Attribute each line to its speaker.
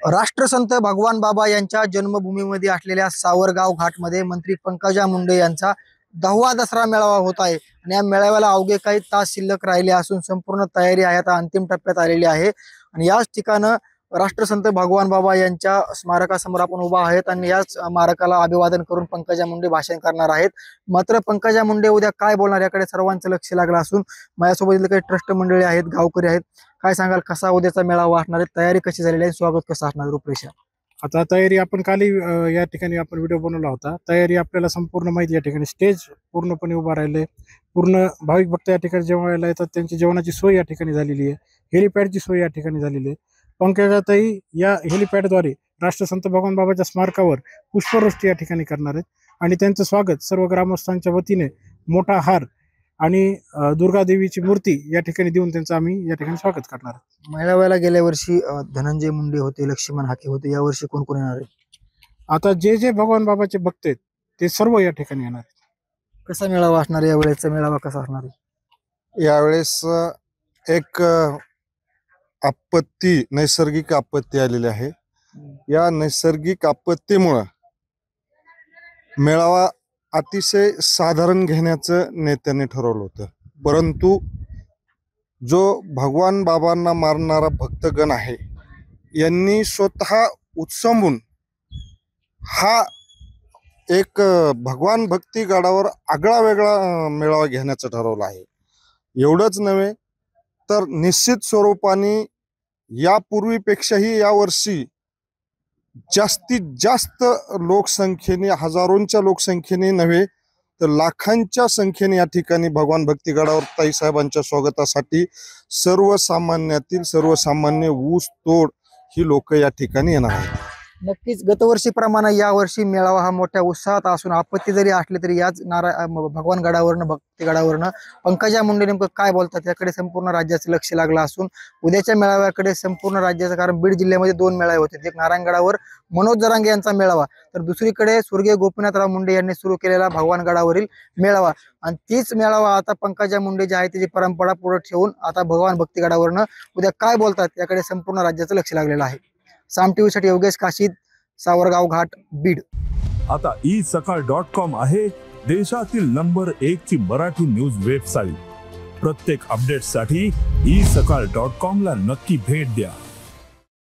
Speaker 1: राष्ट्रसंत भगवान बाबा यांच्या जन्मभूमीमध्ये असलेल्या सावरगाव घाटमध्ये मंत्री पंकजा मुंडे यांचा 10वा दसरा मेळावा होत आहे आणि या मेळाव्याला अवघे काही तास शिल्लक राहिले असून संपूर्ण तयारी आहे आता अंतिम टप्प्यात आलेली आहे आणि याच ठिकाणं राष्ट्रसंत भगवान बाबा यांच्या स्मारकासमोर आपण उभा आहेत आणि याच स्मारकाला अभिवादन करून पंकजा मुंडे भाषण करणार आहेत। मात्र पंकजा मुंडे उद्या काय बोलणार याकडे सर्वांचं लक्ष लागलं असून माझ्यासोबत काही ट्रस्ट मंडळी आहेत, गावकरी आहेत, काय सांगाल कसा उद्याचा मेळावा असणार आहे, तयारी कशी झालेली आहे, स्वागत कसं असणार रूपरेषा?
Speaker 2: आता तयारी आपण काली या ठिकाणी आपण व्हिडिओ बनवला होता। तयारी आपल्याला संपूर्ण माहिती, या ठिकाणी स्टेज पूर्णपणे उभा राहिले, पूर्ण भाविक भक्त या ठिकाणी जेवायला येतात त्यांची जेवणाची सोय या ठिकाणी झालेली आहे, हेलिपॅडची सोय या ठिकाणी झालेली आहे। पंकजाताई या हेलिपॅडद्वारे राष्ट्रसंत भगवान बाबाच्या स्मारकावर पुष्पवृष्टी या ठिकाणी करणार आहेत आणि त्यांचं स्वागत सर्व ग्रामस्थांच्या वतीने मोठा हार आणि दुर्गा देवीची मूर्ती या ठिकाणी देऊन त्यांचं आम्ही या ठिकाणी स्वागत करणार आहोत।
Speaker 1: मेळाव्याला गेल्या वर्षी धनंजय मुंडे होते, लक्ष्मण हाके होते, यावर्षी कोण कोण येणार आहे?
Speaker 2: आता जे जे भगवान बाबाचे भक्त आहेत ते सर्व या ठिकाणी येणार आहेत।
Speaker 1: कसा मेळावा असणार, यावेळेचा मेळावा कसा असणार आहे?
Speaker 3: यावेळेस एक आपत्ती, नैसर्गिक आपत्ती आलेली आहे। या नैसर्गिक आपत्तीमुळे मेळावा अतिशय साधारण घेण्याचं नेत्यांनी ठरवलं होतं, परंतु जो भगवान बाबांना मारणारा भक्तगण आहे यांनी स्वतः उत्संबून हा एक भगवान भक्ती गडावर आगळा वेगळा मेळावा घेण्याचं ठरवलं आहे। एवढंच नव्हे तर निश्चित स्वरूपाने यापूर्वीपेक्षाही यावर्षी जास्तीत जास्त लोकसंख्येने, हजारोंच्या लोकसंख्येने नव्हे तर लाखांच्या संख्येने या ठिकाणी भगवान भक्ती गडावर ताईसाहेबांच्या स्वागतासाठी सर्वसामान्यातील सर्वसामान्य ऊस तोड ही लोक या ठिकाणी येणार आहेत।
Speaker 1: नक्कीच गतवर्षीप्रमाणे यावर्षी मेळावा हा मोठ्या उत्साहात असून आपत्ती जरी असली तरी याच भगवान गडावरनं, भक्ती गडावरनं पंकजा मुंडे नेमकं काय बोलतात याकडे संपूर्ण राज्याचं लक्ष लागलं असून उद्याच्या मेळाव्याकडे संपूर्ण राज्याचं, कारण बीड जिल्ह्यामध्ये 2 मेळावे होते, एक नारायणगडावर मनोज जरांगे यांचा मेळावा, तर दुसरीकडे स्वर्गीय गोपीनाथराव मुंडे यांनी सुरू केलेला भगवान गडावरील मेळावा, आणि तीच मेळावा आता पंकजा मुंडे जे आहे त्याची परंपरा पुढे ठेवून आता भगवान भक्ती गडावरनं उद्या काय बोलतात याकडे संपूर्ण राज्याचं लक्ष लागलेलं आहे। साम टीव्ही साठी योगेश काशीद, सावरगाव घाट, बीड।
Speaker 4: आता isakal.com आहे देशातील नंबर 1 ची मराठी न्यूज वेबसाईट। प्रत्येक अपडेटसाठी isakal.com ला नक्की भेट द्या।